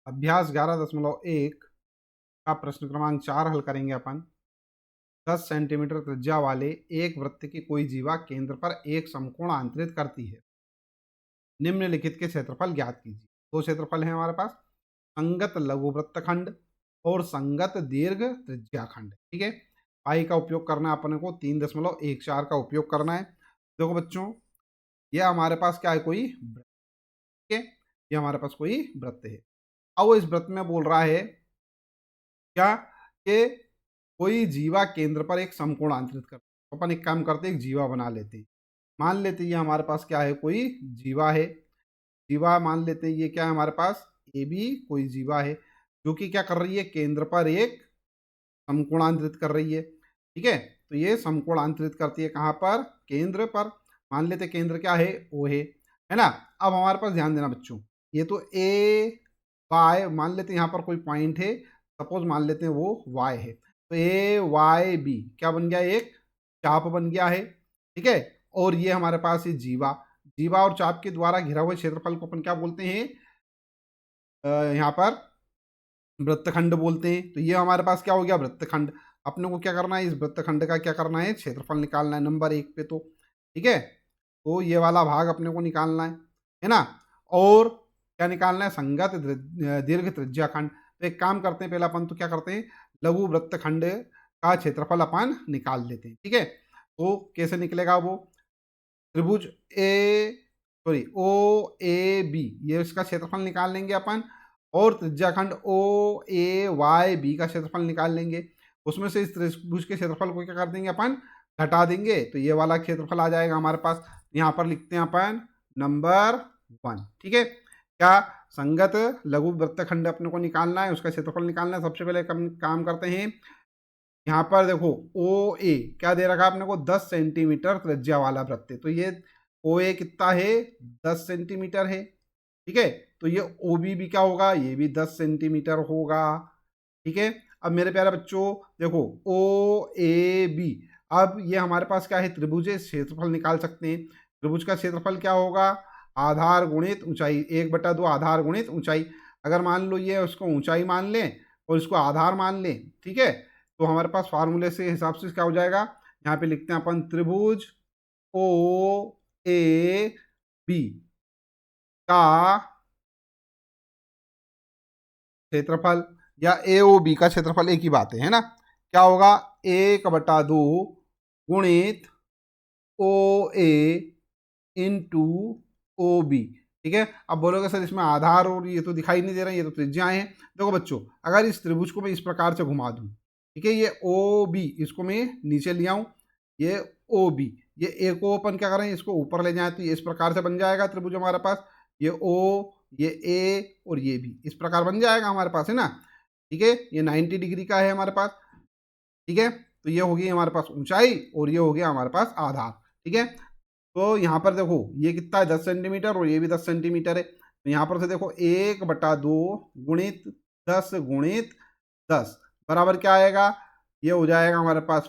अभ्यास 11.1 का प्रश्न क्रमांक 4 हल करेंगे अपन। 10 सेंटीमीटर त्रिज्या वाले एक वृत्त की कोई जीवा केंद्र पर एक समकोण आंतरित करती है। निम्नलिखित के क्षेत्रफल ज्ञात कीजिए। दो क्षेत्रफल है हमारे पास, संगत लघु वृत्तखंड और संगत दीर्घ त्रिज्या खंड। ठीक है, पाई का उपयोग करना है अपने को, 3.14 का उपयोग करना है। देखो बच्चों, ये हमारे पास क्या है, कोई वृत्त। ठीक है, ये हमारे पास कोई वृत्त है। अब वो इस वृत्त में बोल रहा है क्या, कि कोई जीवा केंद्र पर एक समकोण आंतरित कर। तो अपन एक काम करते हैं, एक जीवा बना लेते हैं। मान लेते हैं ये हमारे पास क्या है, कोई जीवा है। जीवा मान लेते हैं ये क्या है हमारे पास, ए बी कोई जीवा है, जो कि क्या कर रही है, केंद्र पर एक समकोणांतरित कर रही है। ठीक है, तो ये समकोणांतरित करती है कहाँ पर, केंद्र पर। मान लेते केंद्र क्या है, ओ है ना। अब हमारे पास ध्यान देना बच्चों, ये तो ए वाई मान लेते हैं, यहाँ पर कोई पॉइंट है, सपोज मान लेते हैं वो वाई है। तो ए वाई बी क्या बन गया, एक चाप बन गया है। ठीक है, और ये हमारे पास है जीवा। जीवा और चाप के द्वारा घिरा हुए क्षेत्रफल को अपन क्या बोलते हैं, यहाँ पर वृत्तखंड बोलते हैं। तो ये हमारे पास क्या हो गया, वृत्तखंड। अपने को क्या करना है, इस वृत्तखंड का क्या करना है, क्षेत्रफल निकालना है नंबर 1 पे। तो ठीक है, तो ये वाला भाग अपने को निकालना है ना। और क्या निकालना है, संगत दीर्घ त्रिज्या खंड। तो एक काम करते हैं, पहला अपन तो क्या करते हैं, लघु वृत्तखंड का क्षेत्रफल अपन निकाल लेते हैं। ठीक है, तो कैसे निकलेगा वो, त्रिभुज ओ ए बी, ये इसका क्षेत्रफल निकाल लेंगे अपन। और त्रिज्याखंड ओ ए वाई बी का क्षेत्रफल निकाल लेंगे। उसमें से इस त्रिभुज के क्षेत्रफल को क्या कर देंगे अपन, घटा देंगे। तो ये वाला क्षेत्रफल आ जाएगा हमारे पास। यहाँ पर लिखते हैं अपन नंबर 1। ठीक है, क्या, संगत लघु वृत्तखंड अपने को निकालना है, उसका क्षेत्रफल निकालना है। सबसे पहले काम करते हैं, यहाँ पर देखो ओ ए क्या दे रखा है अपने को, 10 सेंटीमीटर त्रिज्या वाला वृत्त है। तो ये ओ ए कितना है, 10 सेंटीमीटर है। ठीक है, तो ये ओ बी भी क्या होगा, ये भी 10 सेंटीमीटर होगा। ठीक है, अब मेरे प्यारे बच्चों देखो ओ ए बी, अब ये हमारे पास क्या है, त्रिभुज है, क्षेत्रफल निकाल सकते हैं। त्रिभुज का क्षेत्रफल क्या होगा, आधार गुणित ऊंचाई, 1/2 आधार गुणित ऊंचाई। अगर मान लो ये उसको ऊंचाई मान लें और इसको आधार मान लें, ठीक है, तो हमारे पास फार्मूले से हिसाब से क्या हो जाएगा, यहाँ पे लिखते हैं अपन त्रिभुज ओ ए बी का क्षेत्रफल, या ए ओ बी का क्षेत्रफल एक ही बात है ना। क्या होगा, 1/2 गुणित ओ ए इंटू ओ बी। ठीक है, अब बोलोगे सर इसमें आधार और ये तो दिखाई नहीं दे रहा, ये तो त्रिज्याएं हैं। देखो बच्चों, अगर इस त्रिभुज को मैं इस प्रकार से घुमा दूं, ठीक है, ये ओ बी इसको मैं नीचे ले आऊं, ये ओ बी, ये ए को अपन क्या करें, इसको ऊपर ले जाए, तो ये इस प्रकार से बन जाएगा त्रिभुज हमारे पास। ये ओ, ये ए और ये भी इस प्रकार बन जाएगा हमारे पास, है ना। ठीक है, ये 90 डिग्री का है हमारे पास। ठीक है, तो ये होगी हमारे पास ऊंचाई और ये हो गया हमारे पास आधार। ठीक है, तो यहाँ पर देखो ये कितना है, 10 सेंटीमीटर और ये भी 10 सेंटीमीटर है। तो यहाँ पर से देखो 1/2 गुणित 10 गुणित 10 बराबर क्या आएगा, ये हो जाएगा हमारे पास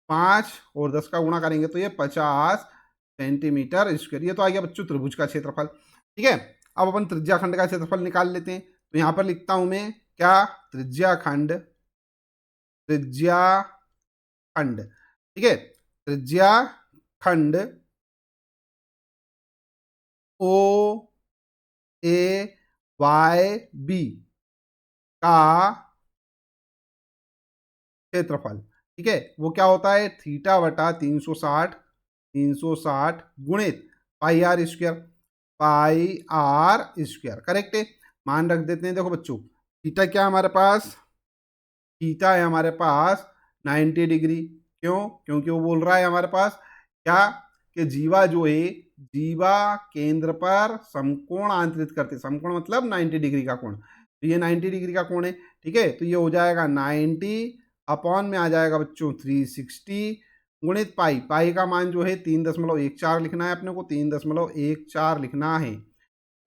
5, और 10 का गुणा करेंगे तो ये 50 सेंटीमीटर स्क्वायर। ये तो आ गया बच्चों त्रिभुज का क्षेत्रफल। ठीक है, अब अपन त्रिज्याखंड का क्षेत्रफल निकाल लेते हैं। तो यहाँ पर लिखता हूं मैं क्या, त्रिज्याखंड, त्रिज्याखंड। ठीक है, त्रिज्याखंड ओ ए वाई बी का क्षेत्रफल, ठीक है, वो क्या होता है, θ/360, 360 गुणित pi R square, pi R square. Correct है, मान रख देते हैं। देखो बच्चों, थीटा क्या है हमारे पास, थीटा है हमारे पास 90 डिग्री। क्यों, क्योंकि वो बोल रहा है हमारे पास क्या, कि जीवा जो है, जीवा केंद्र पर समकोण आंतरित करते, समकोण मतलब 90 डिग्री का कोण। तो ये 90 डिग्री का कोण है। ठीक है, तो ये हो जाएगा 90 अपॉन में आ जाएगा बच्चों 360 गुणित पाई, पाई का मान जो है 3.14 लिखना है अपने को, 3.14 लिखना है,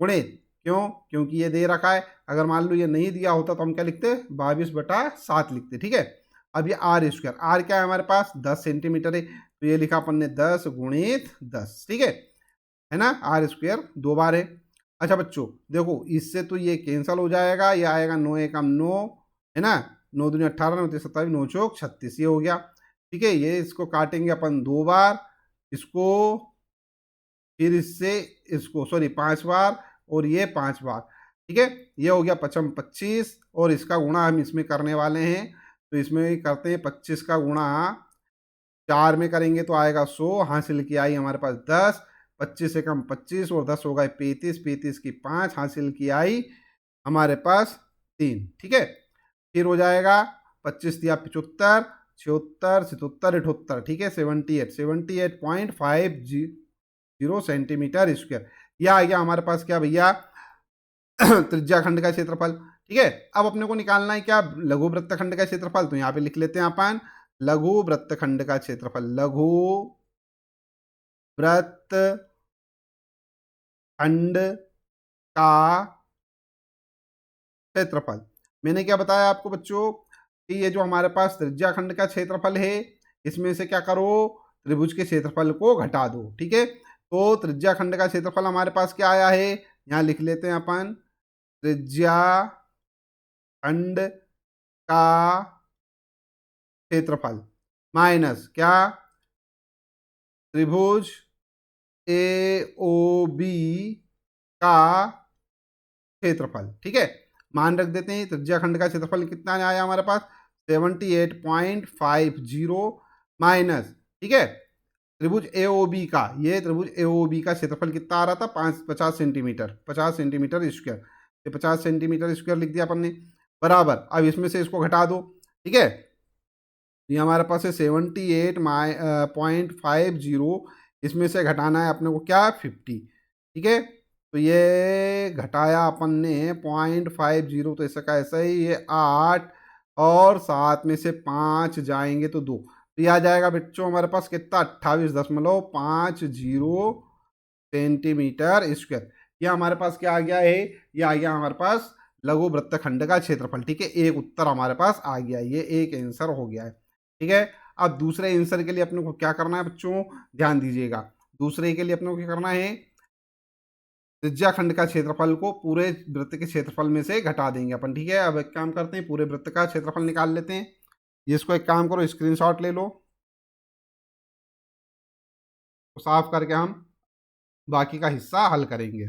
गुणित, क्यों, क्योंकि ये दे रखा है। अगर मान लो ये नहीं दिया होता तो हम क्या लिखते, 22/7 लिखते। ठीक है, अब ये आर स्क्वायर, आर क्या है हमारे पास, 10 सेंटीमीटर है, तो ये लिखा अपन ने 10 गुणित 10। ठीक है ना, आर स्क्वायर 2 बार है। अच्छा बच्चों देखो, इससे तो ये कैंसल हो जाएगा, ये आएगा 9 एकम 9, है ना, 9 दूनी 18, 9 तीन 27, 9 चौक 36, ये हो गया। ठीक है, ये इसको काटेंगे अपन 2 बार, इसको फिर इससे इसको सॉरी 5 बार, और ये 5 बार। ठीक है, ये हो गया 55 25, और इसका गुणा हम इसमें करने वाले हैं, तो इसमें करते हैं 25 का गुणा 4 में करेंगे तो आएगा 100, हासिल की आई हमारे पास 10, 25 से कम 25 और 10 हो गए 35, 35 की 5, हासिल की आई हमारे पास 3। ठीक है, फिर हो जाएगा 25 दिया 75, 76, 77, 78, ठीक है 78, 78.50 सेंटीमीटर स्क्वायर। यह आ गया हमारे पास क्या भैया, त्रिज्या खंड का क्षेत्रफल। ठीक है, अब अपने को निकालना है क्या, लघु वृत्तखंड का क्षेत्रफल, तो यहाँ पे लिख लेते हैं अपन लघु वृत्तखंड का क्षेत्रफल, लघु वृत्तखंड का क्षेत्रफल। मैंने क्या बताया आपको बच्चों कि ये जो हमारे पास त्रिज्या खंड का क्षेत्रफल है, इसमें से क्या करो, त्रिभुज के क्षेत्रफल को घटा दो। ठीक है, तो त्रिज्या खंड का क्षेत्रफल हमारे पास क्या आया है, यहाँ लिख लेते हैं अपन त्रिज्या खंड का क्षेत्रफल माइनस क्या, त्रिभुज ए ओ बी का क्षेत्रफल। ठीक है, मान रख देते हैं त्रिज्या खंड का क्षेत्रफल कितना आया हमारे पास 78.50 माइनस, ठीक है, त्रिभुज एओबी का, ये त्रिभुज एओबी का क्षेत्रफल कितना आ रहा था 50 सेंटीमीटर, 50 सेंटीमीटर स्क्वायर, ये 50 सेंटीमीटर स्क्वायर लिख दिया अपन ने, बराबर। अब इसमें से इसको घटा दो। ठीक है, ये हमारे पास है 78.50, इसमें से घटाना है अपने को क्या 50। ठीक है, तो ये घटाया अपन ने 0.50, तो ऐसा का ऐसा ही, ये 8 और 7 में से 5 जाएंगे तो 2, तो ये आ जाएगा बच्चों हमारे पास कितना 28.50 सेंटीमीटर स्क्वायर। ये हमारे पास क्या आ गया है, ये आ गया हमारे पास लघु वृत्तखंड का क्षेत्रफल। ठीक है, एक उत्तर हमारे पास आ गया, ये एक आंसर हो गया है। ठीक है, अब दूसरे आंसर के लिए अपने को क्या करना है बच्चों, ध्यान दीजिएगा, दूसरे के लिए अपने को क्या करना है, त्रिज्या खंड का क्षेत्रफल को पूरे वृत्त के क्षेत्रफल में से घटा देंगे अपन। ठीक है, अब एक काम करते हैं, पूरे वृत्त का क्षेत्रफल निकाल लेते हैं। इसको एक काम करो, स्क्रीनशॉट ले लो, तो साफ करके हम बाकी का हिस्सा हल करेंगे।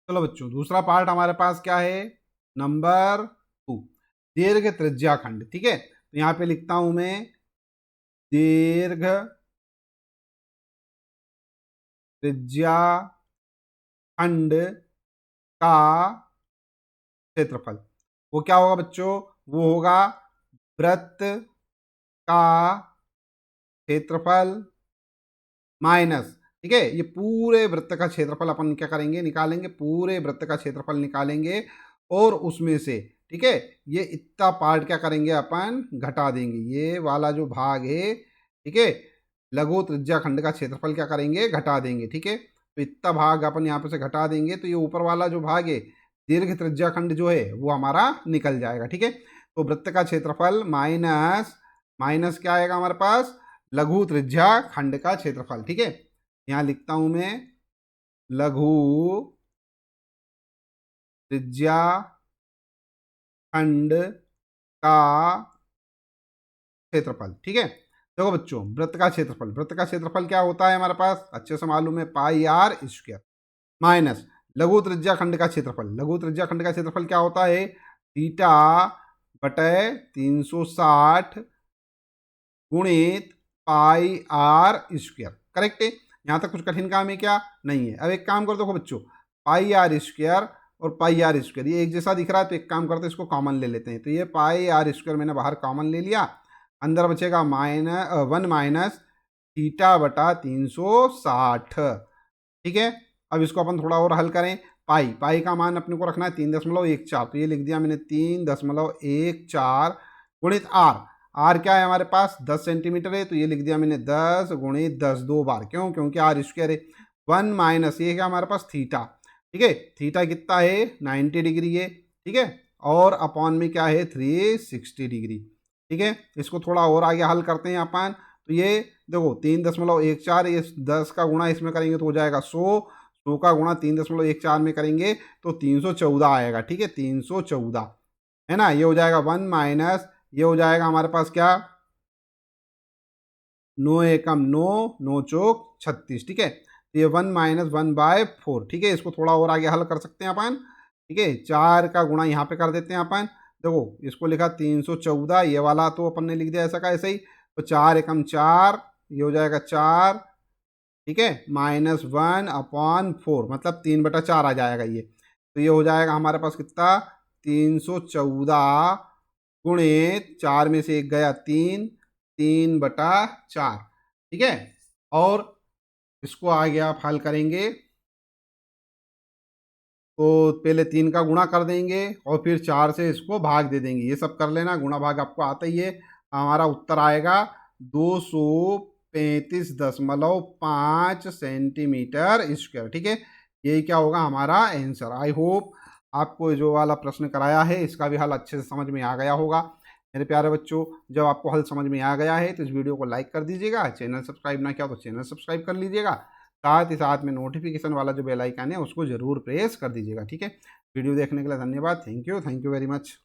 चलो बच्चों, दूसरा पार्ट हमारे पास क्या है, नंबर 2, दीर्घ त्रिज्या खंड। ठीक है, तो यहाँ पे लिखता हूं मैं दीर्घ त्रिज्या खंड का क्षेत्रफल। वो क्या होगा बच्चों, वो होगा वृत्त का क्षेत्रफल माइनस, ठीक है, ये पूरे वृत्त का क्षेत्रफल अपन क्या करेंगे, निकालेंगे, पूरे वृत्त का क्षेत्रफल निकालेंगे, और उसमें से, ठीक है, ये इतना पार्ट क्या करेंगे अपन घटा देंगे, ये वाला जो भाग है, ठीक है, लघु त्रिज्या खंड का क्षेत्रफल क्या करेंगे घटा देंगे। ठीक है, तो इतना भाग अपन यहाँ पे से घटा देंगे, तो ये ऊपर वाला जो भाग है दीर्घ त्रिज्या खंड जो है वो हमारा निकल जाएगा। ठीक है, तो वृत्त का क्षेत्रफल माइनस माइनस क्या आएगा हमारे पास, लघु त्रिज्या खंड का क्षेत्रफल। ठीक है, यहां लिखता हूं मैं लघु त्रिज्या खंड का क्षेत्रफल। ठीक है, देखो बच्चों, वृत्त का क्षेत्रफल, वृत्त का क्षेत्रफल क्या होता है हमारे पास, अच्छे से मालूम है, पाई आर स्क्वायर माइनस लघु त्रिज्या खंड का क्षेत्रफल। लघु त्रिज्या खंड का क्षेत्रफल क्या होता है, थीटा बटे 360 गुणित पाई आर स्क्वायर। करेक्ट है, यहाँ तक कुछ कठिन काम है क्या, नहीं है। अब एक काम कर, देखो बच्चों, पाई आर स्क्वायर और पाई आर स्क्वायर ये एक जैसा दिख रहा है, तो एक काम करते हैं, इसको कॉमन ले लेते हैं। तो ये पाई आर स्क्वायर मैंने बाहर कॉमन ले लिया, अंदर बचेगा वन माइनस थीटा बटा 360। ठीक है, अब इसको अपन थोड़ा और हल करें, पाई पाई का मान अपने को रखना है 3.14, तो ये लिख दिया मैंने 3.14 गुणित आर, आर क्या है हमारे पास 10 सेंटीमीटर है, तो ये लिख दिया मैंने 10 गुणित 10 दो बार, क्यों, क्योंकि आर स्क्वायर है, वन माइनस ये क्या हमारे पास थीटा। ठीक है, थीटा कितना है 90 डिग्री है। ठीक है, और अपॉन में क्या है 360 डिग्री। ठीक है, इसको थोड़ा और आगे हल करते हैं अपन, तो ये देखो 3.14, ये 10 का गुणा इसमें करेंगे तो हो जाएगा 100 का गुणा 3.14 में करेंगे तो 314 आएगा। ठीक है, 314 है ना। ये हो जाएगा 1 माइनस, ये हो जाएगा हमारे पास क्या, 9 एकम 9, 9 चौक 36। ठीक है, तो ये 1 माइनस 1/4। ठीक है, इसको थोड़ा और आगे हल कर सकते हैं अपन। ठीक है, 4 का गुणा यहाँ पे कर देते हैं अपन। देखो इसको लिखा 314, ये वाला तो अपन ने लिख दिया ऐसा का ऐसे ही। तो 4 एकम 4, ये हो जाएगा 4। ठीक है, -1/4 मतलब 3/4 आ जाएगा ये। तो ये हो जाएगा हमारे पास कितना, 314 गुणे 4 में से 1 गया 3, 3/4। ठीक है, और इसको आगे आप हल करेंगे तो पहले 3 का गुणा कर देंगे और फिर 4 से इसको भाग दे देंगे। ये सब कर लेना, गुणा भाग आपको आता ही है। हमारा उत्तर आएगा 235.5 सेंटीमीटर स्क्वायर। ठीक है, यही क्या होगा हमारा आंसर। आई होप आपको जो वाला प्रश्न कराया है इसका भी हल अच्छे से समझ में आ गया होगा। मेरे प्यारे बच्चों, जब आपको हल समझ में आ गया है तो इस वीडियो को लाइक कर दीजिएगा, चैनल सब्सक्राइब ना किया तो चैनल सब्सक्राइब कर लीजिएगा, साथ ही साथ में नोटिफिकेशन वाला जो बेल आइकन है उसको जरूर प्रेस कर दीजिएगा। ठीक है, वीडियो देखने के लिए धन्यवाद। Thank you very much.